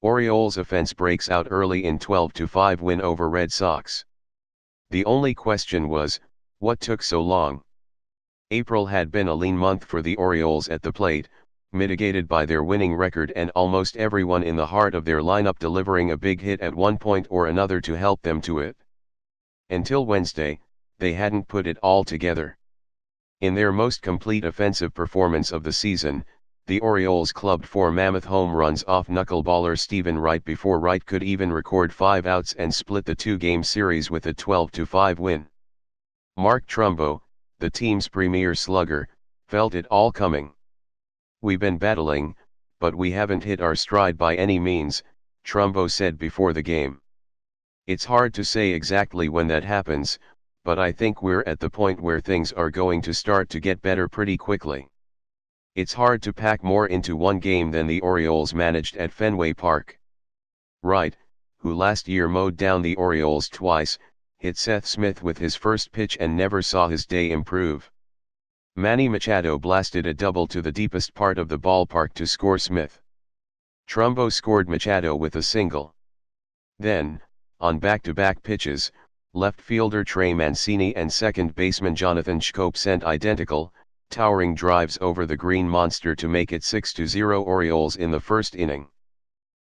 Orioles offense breaks out early in 12-5 win over Red Sox. The only question was, what took so long? April had been a lean month for the Orioles at the plate, mitigated by their winning record and almost everyone in the heart of their lineup delivering a big hit at one point or another to help them to it. Until Wednesday, they hadn't put it all together. In their most complete offensive performance of the season, the Orioles clubbed 4 mammoth home runs off knuckleballer Stephen Wright before Wright could even record 5 outs and split the 2-game series with a 12-5 win. Mark Trumbo, the team's premier slugger, felt it all coming. "We've been battling, but we haven't hit our stride by any means," Trumbo said before the game. "It's hard to say exactly when that happens, but I think we're at the point where things are going to start to get better pretty quickly. It's hard to pack more into one game than the Orioles managed at Fenway Park." Wright, who last year mowed down the Orioles twice, hit Seth Smith with his first pitch and never saw his day improve. Manny Machado blasted a double to the deepest part of the ballpark to score Smith. Trumbo scored Machado with a single. Then, on back-to-back pitches, left fielder Trey Mancini and second baseman Jonathan Schoop sent identical, towering drives over the green monster to make it 6-0 Orioles in the first inning.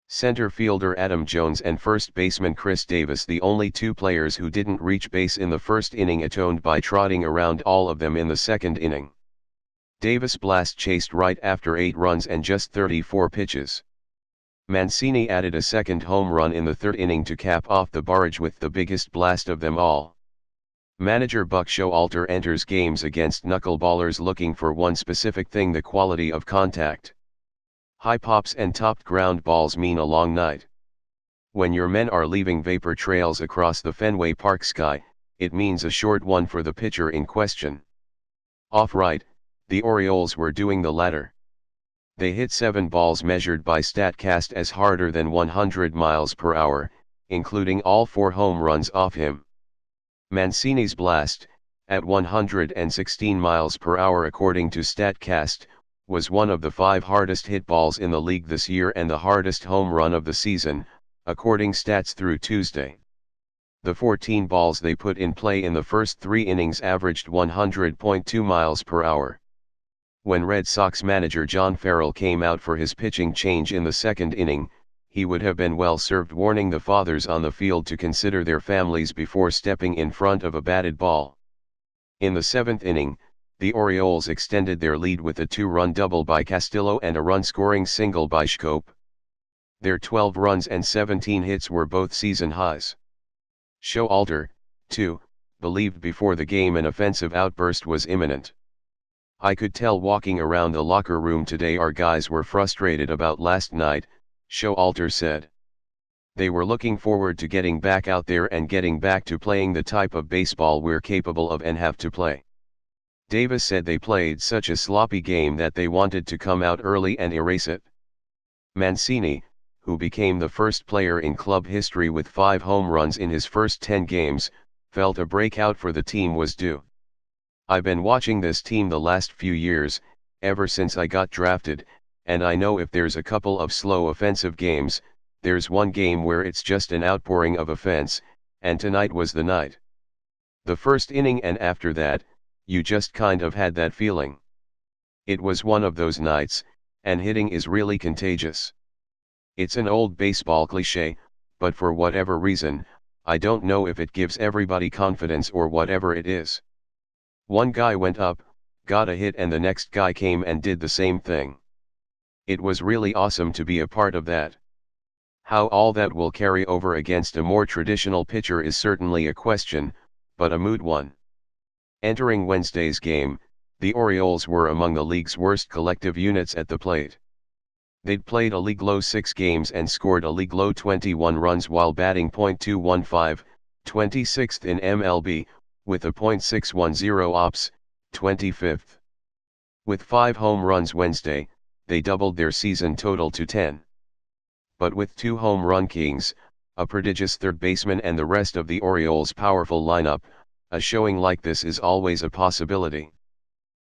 Center fielder Adam Jones and first baseman Chris Davis, the only 2 players who didn't reach base in the first inning, atoned by trotting around all of them in the second inning. Davis blast chased Wright after 8 runs and just 34 pitches. Mancini added a second home run in the third inning to cap off the barrage with the biggest blast of them all. Manager Buck Showalter enters games against knuckleballers looking for one specific thing: the quality of contact. High pops and topped ground balls mean a long night. When your men are leaving vapor trails across the Fenway Park sky, it means a short one for the pitcher in question. Off Wright, the Orioles were doing the latter. They hit 7 balls measured by StatCast as harder than 100 miles per hour, including all 4 home runs off him. Mancini's blast, at 116 miles per hour according to StatCast, was one of the 5 hardest hit balls in the league this year and the hardest home run of the season, according stats through Tuesday. The 14 balls they put in play in the first 3 innings averaged 100.2 miles per hour. When Red Sox manager John Farrell came out for his pitching change in the second inning, he would have been well served warning the fathers on the field to consider their families before stepping in front of a batted ball. In the 7th inning, the Orioles extended their lead with a 2-run double by Castillo and a run-scoring single by Schoop. Their 12 runs and 17 hits were both season highs. Showalter, too, believed before the game an offensive outburst was imminent. "I could tell walking around the locker room today our guys were frustrated about last night," Showalter said. "They were looking forward to getting back out there and getting back to playing the type of baseball we're capable of and have to play." Davis said they played such a sloppy game that they wanted to come out early and erase it. Mancini, who became the first player in club history with 5 home runs in his first 10 games, felt a breakout for the team was due. "I've been watching this team the last few years, ever since I got drafted, and I know if there's a couple of slow offensive games, there's one game where it's just an outpouring of offense, and tonight was the night. The first inning and after that, you just kind of had that feeling. It was one of those nights, and hitting is really contagious. It's an old baseball cliche, but for whatever reason, I don't know if it gives everybody confidence or whatever it is. One guy went up, got a hit, and the next guy came and did the same thing. It was really awesome to be a part of that. How all that will carry over against a more traditional pitcher is certainly a question, but a moot one." Entering Wednesday's game, the Orioles were among the league's worst collective units at the plate. They'd played a league-low 6 games and scored a league-low 21 runs while batting .215, 26th in MLB, with a .610 OPS, 25th. With 5 home runs Wednesday, they doubled their season total to 10. But with 2 home run kings, a prodigious third baseman and the rest of the Orioles' powerful lineup, a showing like this is always a possibility.